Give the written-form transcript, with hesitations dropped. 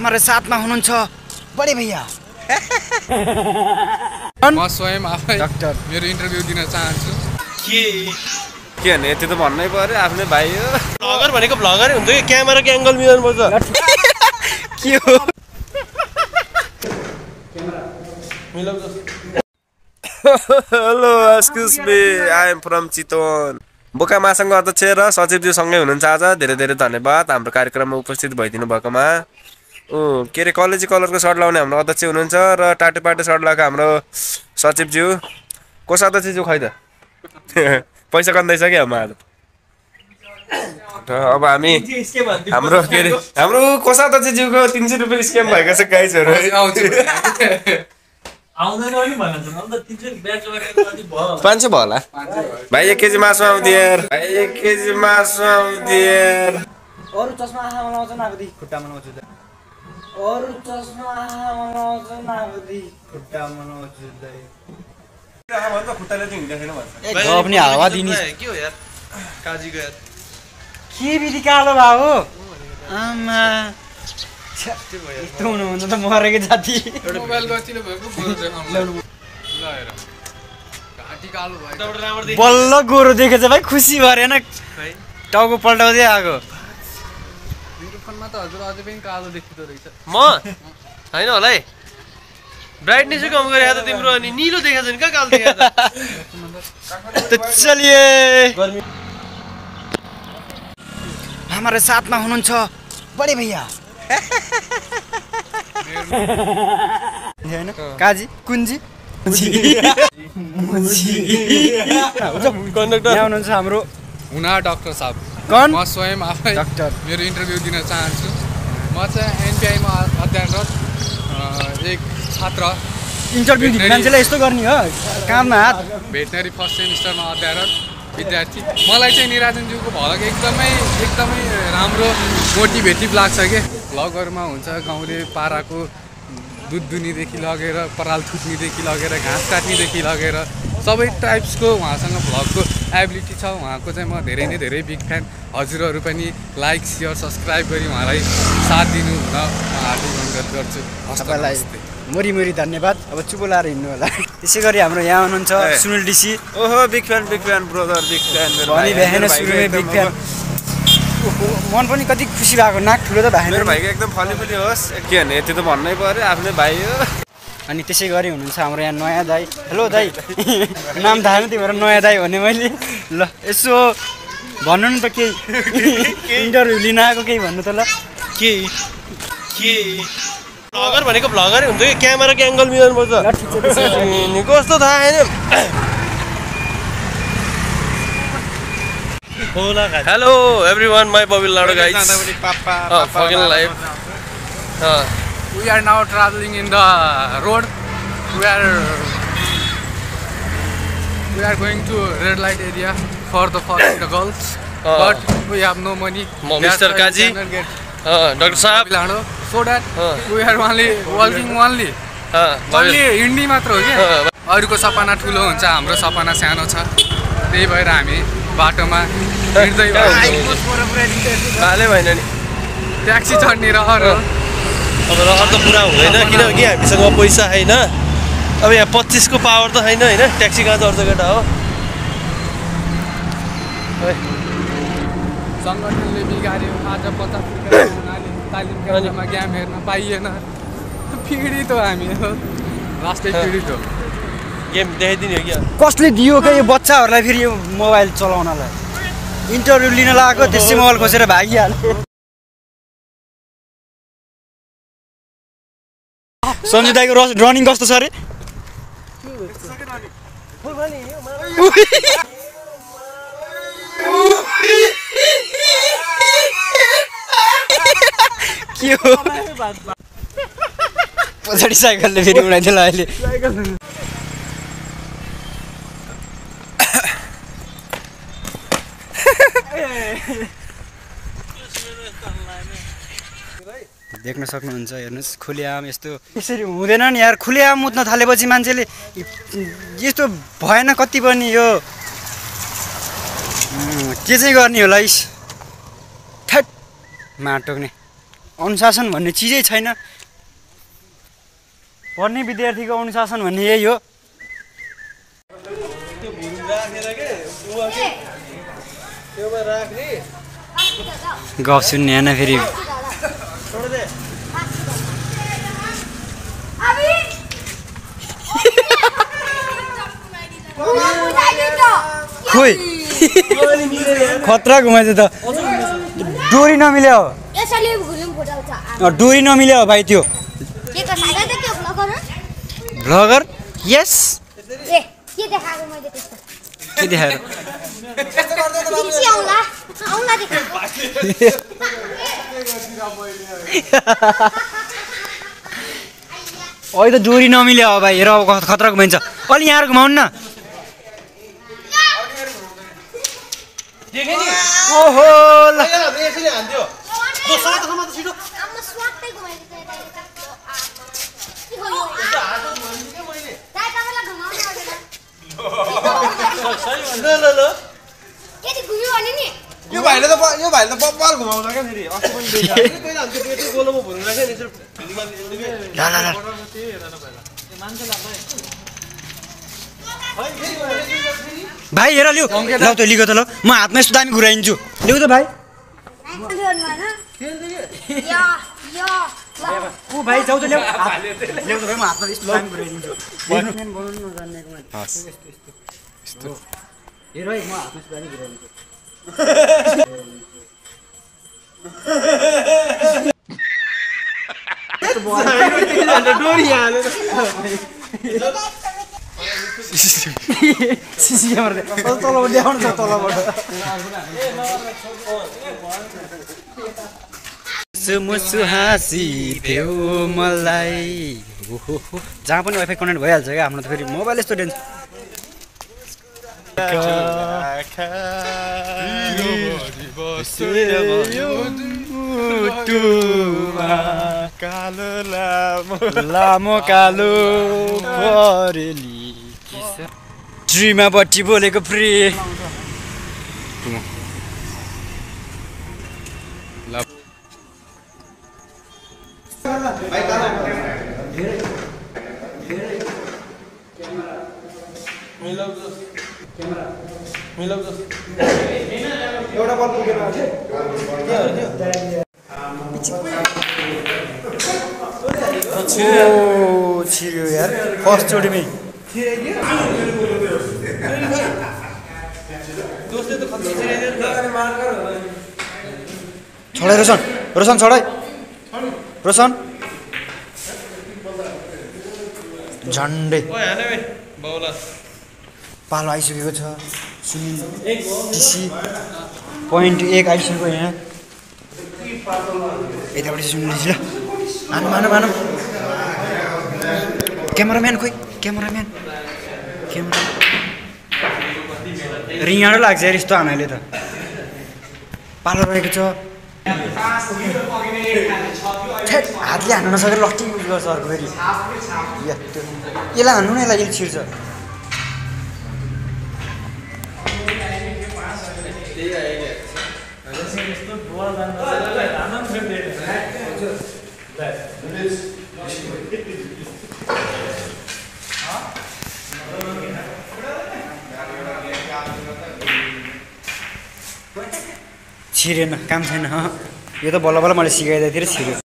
हमारे साथ में हुनुहुन्छ बड़े भैया म स्वयं आफै डाक्टर मेरो इन्टरभ्यु दिन चाहन्छु। के भने यति त भन्नै पर्यो आफ्नै भाइ हो। भ्लगर भनेको भ्लगरै हुन्छ कि क्यामेराको एंगल मिलाउनु पर्छ। के हो hello excuse me I am from Chitwan. बोका महासंघ अध्यक्ष र सचिवज्यू सँगै हुनुहुन्छ आज। धेरै धेरै धन्यवाद हाम्रो कार्यक्रममा उपस्थित भइदिनु भएकोमा। के अरे कलेजी कलरको सर्ट लाउने हाम्रो अध्यक्ष हुनुहुन्छ र टाटो पाटो सर्ट लगाएको हाम्रो सचिवज्यू। कोष अध्यक्षज्यू खै त पैसा कन्दैछ कि हाम्रो आज। अब हामी हाम्रो के अरे हाम्रो कोष अध्यक्षज्यूको 300 रुपियाँ स्क्याम भएको छ गाइजहरु। आउँदैन पनि भन्नुहुन्छ म त 300 ब्याच लगाएको कति भयो 500 भयो होला भाइ। 1 केजी मासु आउँथ्यो यार भाइ, 1 केजी मासु आउँथ्यो यार। अरु चस्मा आहा मलाउँछ नागदी खुट्टा मलाउँछु त। अरु चस्मा आहा मलाउँछ नागदी खुट्टा मलाउँछु त। आहा भन्छ खुट्टाले चाहिँ हिँड्दैन भन्छ। ए गफ नि हावा दिनी के हो यार काजीको यार के बिदी कालो भाउ हो आमा यस्तो हुनुहुन्छ त मरेको जाति। मोबाइल गतिलो भएको गोरो देखाउनु ल हेर घाँटी कालो भयो। बल्ल गोरो देखेछ भाइ, खुसी भएन टाउको पल्टाउँदै आएको। मेरो फोनमा त हजुर अझै पनि कालो देखिँदो रहेछ। म हैन होला है ब्राइटनेस कम गरे त तिम्रो अनि नीलो देखाछ नि कहाँ कालो देखाछ त चलिए हमारे साथ में हुनुहुन्छ बड़े भैया हैन काजी कुन्जी कन्डक्टर यहाँ हुनुहुन्छ हाम्रो हुना डाक्टर साहब। कौन म स्वयं आफै डाक्टर मेरो इन्टरभ्यु दिन चाहन्छु। म चाहिँ एनपिआईमा अध्ययनरत एक छात्र। इन्टरभ्यु दिने मान्छेलाई यस्तो गर्ने हो काममा हात। भेटनरी फर्स्ट सेमिस्टरमा अध्ययनरत विद्यार्थी। मलाई चाहिँ निराजनज्यूको भ्लग एकदमै राम्रो मोटिभेटिभ लाग्छ के। भ्लगहरूमा हुन्छ गाउँले पाराको दुध दुनीदेखि लगेर पराल थुक्नेदेखि लगेर घाँस काट्नेदेखि लगेर सबै टाइप्सको उहाँसँग भ्लगको एबिलिटी छ। उहाँको चाहिँ म धेरै नै धेरै बिग फ्यान। हजुरहरू पनि लाइक सेयर सब्सक्राइब गरी उहाँलाई साथ दिनु हुन हार्दिक अनुरोध गर्छु। तपाईँलाई मुरी धन्यवाद। अब चुप लाएर हिँड्नु होला। त्यसै गरी हाम्रो यहाँ हुनुहुन्छ सुनिल डीसी। ओहो big fan brother big fan मेरो भनि भ्याएन सुरुमै बिग फ्यान। मन पनि कति खुसी भएको, नाक ठुलो त भएन। मेरो भाइको एकदम फलिफुली होस्। के भने यति त भन्नै पर्यो आफ्नै भाइ हो। अनि त्यसै गरी हुनुहुन्छ हाम्रो यहाँ नयाँ दाई। हेलो दाई नाम थाहा छैन तिम्रो नयाँ दाई भन्ने मैले। ल यसो भन्नु नि त केही इन्टरभ्यु लिन आएको केही भन्नु त ल। के भ्लगर भनेको भ्लगरै हुन्छ कि क्यामेराको एंगल मिलाउनु पर्छ। कस्तो थाहा छैन। Hello everyone my बबिल Lado guys fucking live. We are now traveling in the road. We are going to red light area for the first the girls, but we have no money. Mr. Kaji, Dr. Saab, so that we are only walking only हिँड्ने मात्र हो कि। अरूको सपना ठुलो हुन्छ, हाम्रो सपना सानो छ। त्यही भएर हामी बाटोमा हिँड्दै भाले भएन नि ट्याक्सी चढ्ने रहर हो। अब रहर त पुरा हुँदैन किनकि हामीसँग पैसा छैन। अब यहाँ 25 को पावर त छैन हैन। ट्याक्सी कहाँ चढ्छ केटा हो। सङ्गठनले बिगार्यो। आज 50 रुपियाँ तालिम केन्द्रमा गेम हेर्न पाइएन। पीडित हो हामी, लास्टै पीडित हो। गेम देखाइदिने हो क्या कसले दियो क्या यो बच्चाहरूलाई फेरि यो मोबाइल चलाउनलाई। इन्टरभ्यु लिन लागेको त्यसै मोबाइल खोसेर भागिहाल्यो। सञ्जु दाइको रनिङ कस्तो छ अरे? के हो पछाडि साइकलले फेरि उडाइदियो अहिले। देख्न सक्नुहुन्छ हेर्नुहोस् खुलेआम यस्तो यसरी हुँदैन नि यार। खुलेआम मुत्न थालेपछि मान्छेले यस्तो भएन कति पनि यो के चाहिँ गर्ने होला इस ठ्याट माटोक्ने अनुशासन भन्ने चिजै छैन। पढ्ने विद्यार्थीको अनुशासन भन्ने यही हो। गफ सुन्ने होइन फेरि। खोइ खतरा घुमाइदियो त। डोरी नमिल्यो डोरी नमिल्यो भाइ त्यो भ्लगर। यस के देखाएर अहिले त डोरी नमिल्यो भाइ। हेर खतरा घुमाइन्छ। अलि यहाँ घुमाउनु न। ओहो ल यो भाइले त बब्बाल घुमाउँछ क्या फेरि। अस्ति पनि पहिला हामी त्यो पेटको गोलोमा भुल्नु राख्यो नि भाइ हेर ल्याउ ल त लिएको त ल। म हातमा यस्तो दामी घुराइदिन्छु। ल्याउ त भाइ। ऊ भाइ जाउ त ल्याउ ल्याउ त भाइ। म हातमा यस्तो दामी घुराइदिन्छु। हेर है म हातमा यस्तो दामी घुराइदिन्छु। सिसी क्यामेरा तलबाट देखाउनु छ तलबाट। मुसु हाँसी देऊ मलाई। जहाँ पनि वाइफाई कनेक्ट भइहाल्छ क्या। हाम्रो त फेरि मोबाइल यस्तो डेन्स। लामो कालो परेली ट्रीमा बत्ती बोलेको फ्री। एउटा बल पुगेन छिर्यो यार फर्स्ट चोटिमै। छोडाइ रोशन रोशन छोडाइ रोशन झन्डै पालो आइसकेको छ। सुनिल टिसी पोइन्ट 1 आइसकेको यहाँ। यतापट्टि सुनिल टिसी ल मानौ मानौ मानौ। क्यामेराम्यान खोइ क्यामेराम्यान क्यामेरा रिङाडो लाग्छ यार यस्तो हानाले त। पालो रहेको छ। हातले हान्न नसकेर लट्ठी युज गर्छ अर्को फेरि। यसलाई हान्नु नै लागि छिर्छ। छिरेन काम छैन। यो त बल्ल बल्ल मैले सिकाइदिएको थिएँ र छिर्यो।